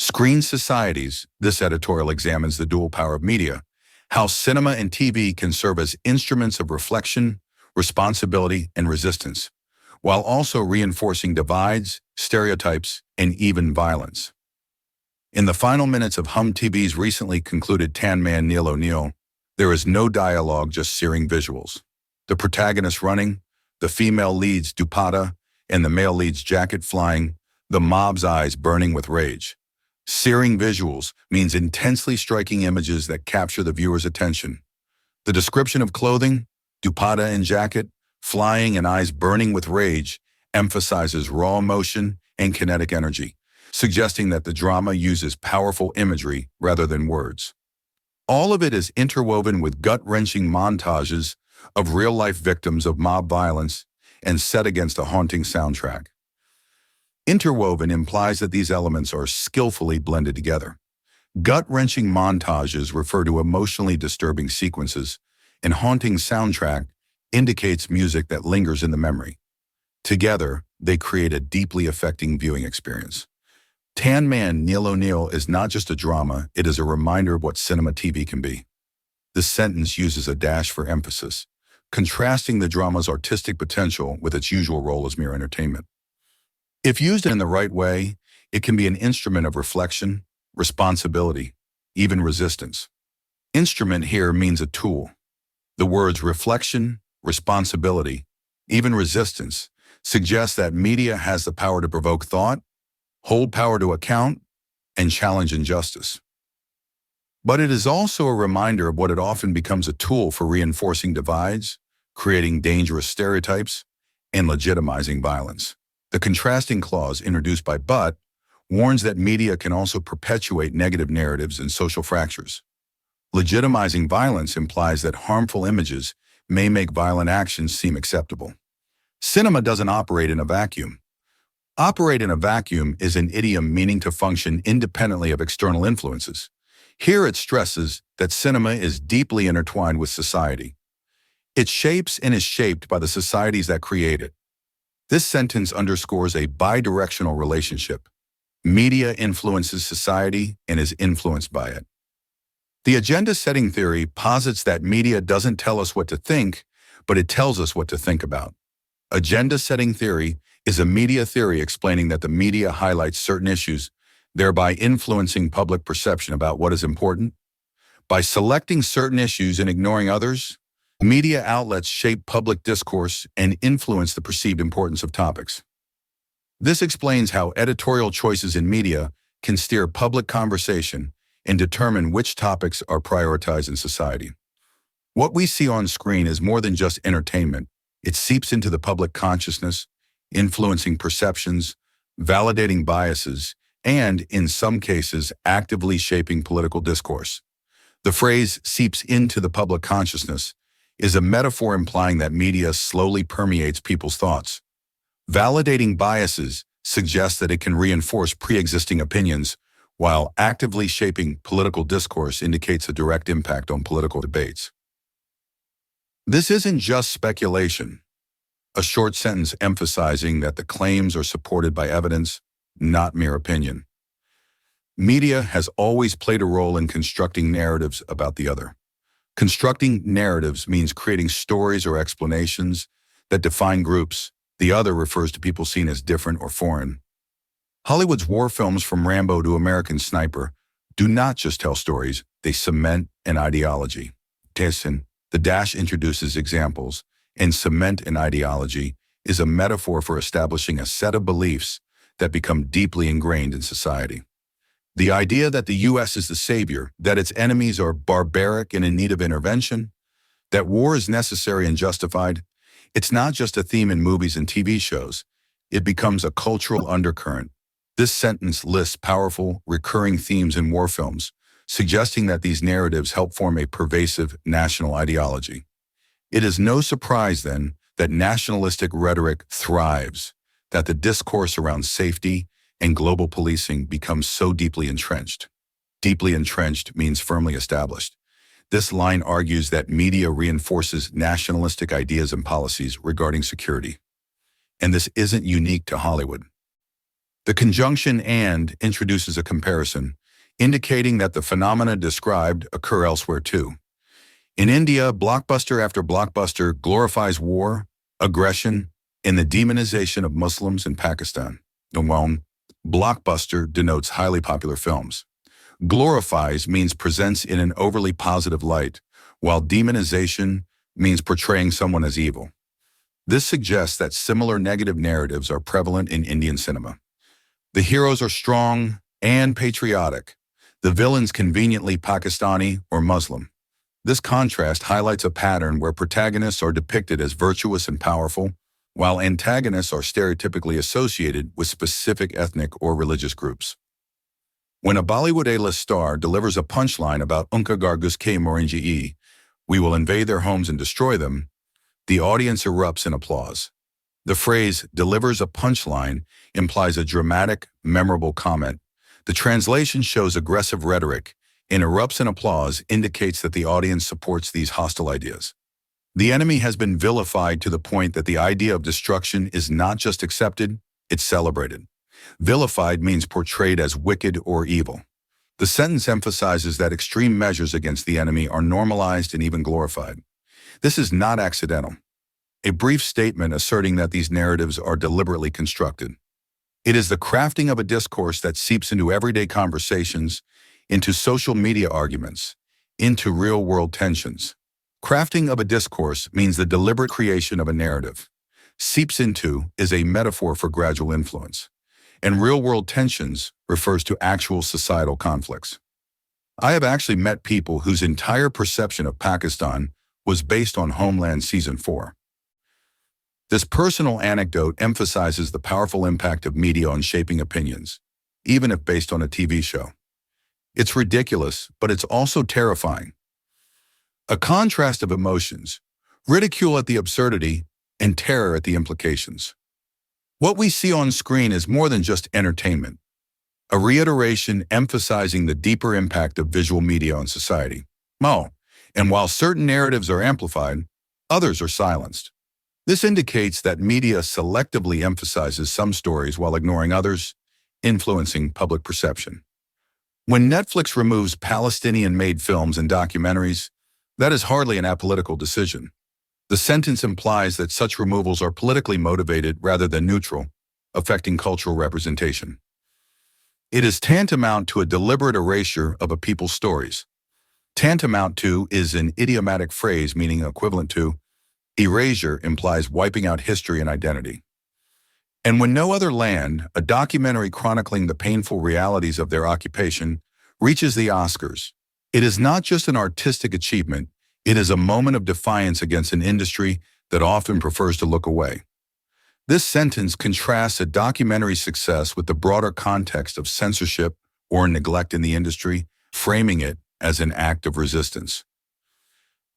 Screen Societies, this editorial examines the dual power of media, how cinema and TV can serve as instruments of reflection, responsibility, and resistance, while also reinforcing divides, stereotypes, and even violence. In the final minutes of Hum TV's recently concluded Tan Man Neil O'Neill, there is no dialogue, just searing visuals. The protagonist running, the female lead's dupatta, and the male lead's jacket flying, the mob's eyes burning with rage. Searing visuals means intensely striking images that capture the viewer's attention. The description of clothing, dupatta and jacket, flying and eyes burning with rage, emphasizes raw emotion and kinetic energy, suggesting that the drama uses powerful imagery rather than words. All of it is interwoven with gut-wrenching montages of real-life victims of mob violence and set against a haunting soundtrack. Interwoven implies that these elements are skillfully blended together. Gut-wrenching montages refer to emotionally disturbing sequences, and haunting soundtrack indicates music that lingers in the memory. Together, they create a deeply affecting viewing experience. Tan Man Neil O'Neill is not just a drama, it is a reminder of what cinema TV can be. This sentence uses a dash for emphasis, contrasting the drama's artistic potential with its usual role as mere entertainment. If used in the right way, it can be an instrument of reflection, responsibility, even resistance. Instrument here means a tool. The words reflection, responsibility, even resistance suggest that media has the power to provoke thought, hold power to account, and challenge injustice. But it is also a reminder of what it often becomes a tool for reinforcing divides, creating dangerous stereotypes, and legitimizing violence. The contrasting clause introduced by Butt warns that media can also perpetuate negative narratives and social fractures. Legitimizing violence implies that harmful images may make violent actions seem acceptable. Cinema doesn't operate in a vacuum. Operate in a vacuum is an idiom meaning to function independently of external influences. Here it stresses that cinema is deeply intertwined with society. It shapes and is shaped by the societies that create it. This sentence underscores a bidirectional relationship. Media influences society and is influenced by it. The agenda-setting theory posits that media doesn't tell us what to think, but it tells us what to think about. Agenda-setting theory is a media theory explaining that the media highlights certain issues, thereby influencing public perception about what is important. By selecting certain issues and ignoring others, media outlets shape public discourse and influence the perceived importance of topics. This explains how editorial choices in media can steer public conversation and determine which topics are prioritized in society. What we see on screen is more than just entertainment. It seeps into the public consciousness, influencing perceptions, validating biases, and, in some cases, actively shaping political discourse. The phrase seeps into the public consciousness is a metaphor implying that media slowly permeates people's thoughts. Validating biases suggests that it can reinforce pre-existing opinions, while actively shaping political discourse indicates a direct impact on political debates. This isn't just speculation, a short sentence emphasizing that the claims are supported by evidence, not mere opinion. Media has always played a role in constructing narratives about the other. Constructing narratives means creating stories or explanations that define groups. The other refers to people seen as different or foreign. Hollywood's war films from Rambo to American Sniper do not just tell stories, they cement an ideology. The dash introduces examples, and cement an ideology is a metaphor for establishing a set of beliefs that become deeply ingrained in society. The idea that the U.S. is the savior, that its enemies are barbaric and in need of intervention, that war is necessary and justified, it's not just a theme in movies and TV shows. It becomes a cultural undercurrent. This sentence lists powerful, recurring themes in war films, suggesting that these narratives help form a pervasive national ideology. It is no surprise, then, that nationalistic rhetoric thrives, that the discourse around safety and global policing becomes so deeply entrenched. Deeply entrenched means firmly established. This line argues that media reinforces nationalistic ideas and policies regarding security. And this isn't unique to Hollywood. The conjunction "and" introduces a comparison, indicating that the phenomena described occur elsewhere too. In India, blockbuster after blockbuster glorifies war, aggression, and the demonization of Muslims in Pakistan. While blockbuster denotes highly popular films. Glorifies means presents in an overly positive light, while demonization means portraying someone as evil. This suggests that similar negative narratives are prevalent in Indian cinema. The heroes are strong and patriotic. The villains conveniently Pakistani or Muslim. This contrast highlights a pattern where protagonists are depicted as virtuous and powerful, while antagonists are stereotypically associated with specific ethnic or religious groups. When a Bollywood A-list star delivers a punchline about Unka Gargus K Morinji, we will invade their homes and destroy them, the audience erupts in applause. The phrase delivers a punchline implies a dramatic, memorable comment. The translation shows aggressive rhetoric, and erupts in applause indicates that the audience supports these hostile ideas. The enemy has been vilified to the point that the idea of destruction is not just accepted, it's celebrated. Vilified means portrayed as wicked or evil. The sentence emphasizes that extreme measures against the enemy are normalized and even glorified. This is not accidental. A brief statement asserting that these narratives are deliberately constructed. It is the crafting of a discourse that seeps into everyday conversations, into social media arguments, into real-world tensions. Crafting of a discourse means the deliberate creation of a narrative. Seeps into is a metaphor for gradual influence. And real-world tensions refers to actual societal conflicts. I have actually met people whose entire perception of Pakistan was based on Homeland Season 4. This personal anecdote emphasizes the powerful impact of media on shaping opinions, even if based on a TV show. It's ridiculous, but it's also terrifying. A contrast of emotions, ridicule at the absurdity, and terror at the implications. What we see on screen is more than just entertainment, a reiteration emphasizing the deeper impact of visual media on society. And while certain narratives are amplified, others are silenced. This indicates that media selectively emphasizes some stories while ignoring others, influencing public perception. When Netflix removes Palestinian-made films and documentaries, that is hardly an apolitical decision. The sentence implies that such removals are politically motivated rather than neutral, affecting cultural representation. It is tantamount to a deliberate erasure of a people's stories. Tantamount to is an idiomatic phrase meaning equivalent to. Erasure implies wiping out history and identity. And when no other land, a documentary chronicling the painful realities of their occupation, reaches the Oscars, it is not just an artistic achievement, it is a moment of defiance against an industry that often prefers to look away. This sentence contrasts a documentary's success with the broader context of censorship or neglect in the industry, framing it as an act of resistance.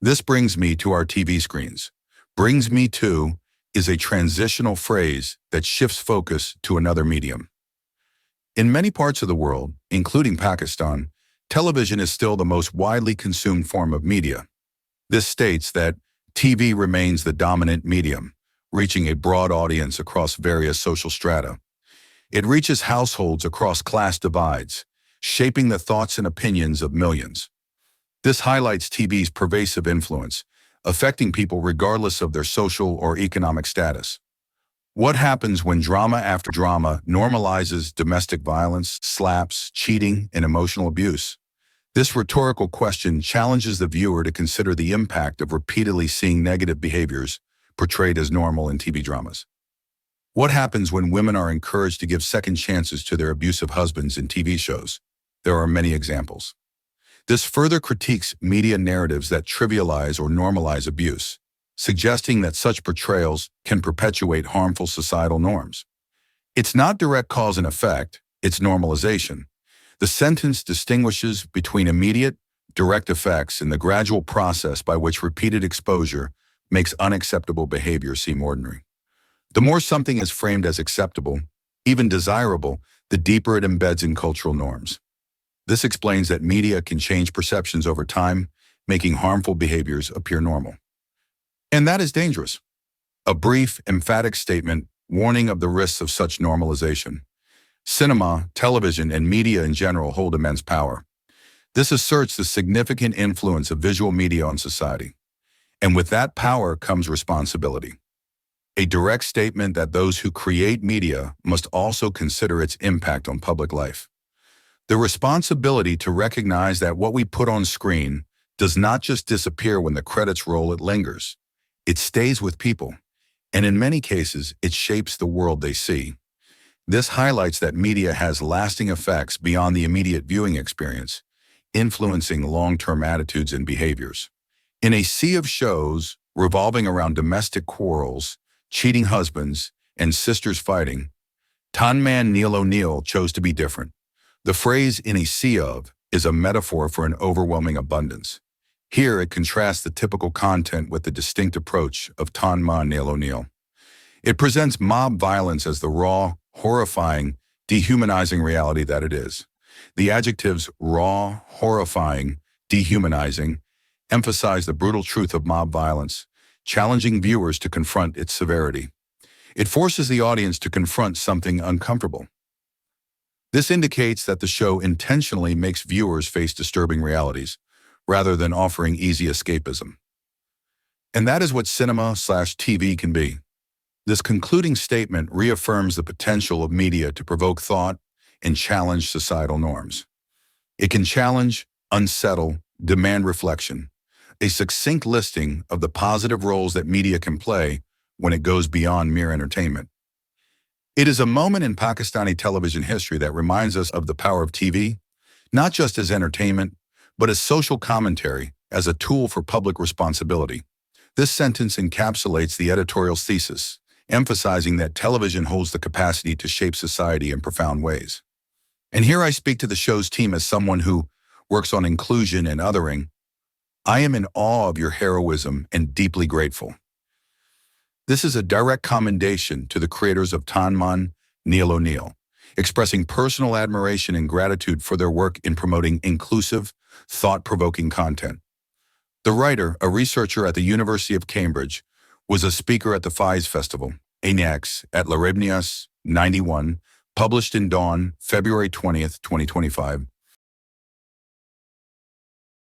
This brings me to our TV screens. Brings me to is a transitional phrase that shifts focus to another medium. In many parts of the world, including Pakistan, television is still the most widely consumed form of media. This states that TV remains the dominant medium, reaching a broad audience across various social strata. It reaches households across class divides, shaping the thoughts and opinions of millions. This highlights TV's pervasive influence, affecting people regardless of their social or economic status. What happens when drama after drama normalizes domestic violence, slaps, cheating, and emotional abuse? This rhetorical question challenges the viewer to consider the impact of repeatedly seeing negative behaviors portrayed as normal in TV dramas. What happens when women are encouraged to give second chances to their abusive husbands in TV shows? There are many examples. This further critiques media narratives that trivialize or normalize abuse, suggesting that such portrayals can perpetuate harmful societal norms. It's not direct cause and effect, it's normalization. The sentence distinguishes between immediate, direct effects and the gradual process by which repeated exposure makes unacceptable behavior seem ordinary. The more something is framed as acceptable, even desirable, the deeper it embeds in cultural norms. This explains that media can change perceptions over time, making harmful behaviors appear normal. And that is dangerous. A brief, emphatic statement warning of the risks of such normalization. Cinema, television, and media in general hold immense power. This asserts the significant influence of visual media on society. And with that power comes responsibility. A direct statement that those who create media must also consider its impact on public life. The responsibility to recognize that what we put on screen does not just disappear when the credits roll, it lingers. It stays with people, and in many cases, it shapes the world they see. This highlights that media has lasting effects beyond the immediate viewing experience, influencing long-term attitudes and behaviors. In a sea of shows revolving around domestic quarrels, cheating husbands, and sisters fighting, Tan Man Neil O'Neill chose to be different. The phrase "in a sea of" is a metaphor for an overwhelming abundance. Here it contrasts the typical content with the distinct approach of Tan Man Neil O'Neill. It presents mob violence as the raw, horrifying, dehumanizing reality that it is. The adjectives raw, horrifying, dehumanizing emphasize the brutal truth of mob violence, challenging viewers to confront its severity. It forces the audience to confront something uncomfortable. This indicates that the show intentionally makes viewers face disturbing realities, rather than offering easy escapism. And that is what cinema/TV can be. This concluding statement reaffirms the potential of media to provoke thought and challenge societal norms. It can challenge, unsettle, demand reflection, a succinct listing of the positive roles that media can play when it goes beyond mere entertainment. It is a moment in Pakistani television history that reminds us of the power of TV, not just as entertainment, but as social commentary, as a tool for public responsibility. This sentence encapsulates the editorial's thesis, emphasizing that television holds the capacity to shape society in profound ways. And here I speak to the show's team as someone who works on inclusion and othering. I am in awe of your heroism and deeply grateful. This is a direct commendation to the creators of Tan Man Neil O'Neill, expressing personal admiration and gratitude for their work in promoting inclusive, thought-provoking content. The writer, a researcher at the University of Cambridge, was a speaker at the Faiz Festival, ANAX, at Laraib Niaz, 91, published in Dawn, February 20th, 2025,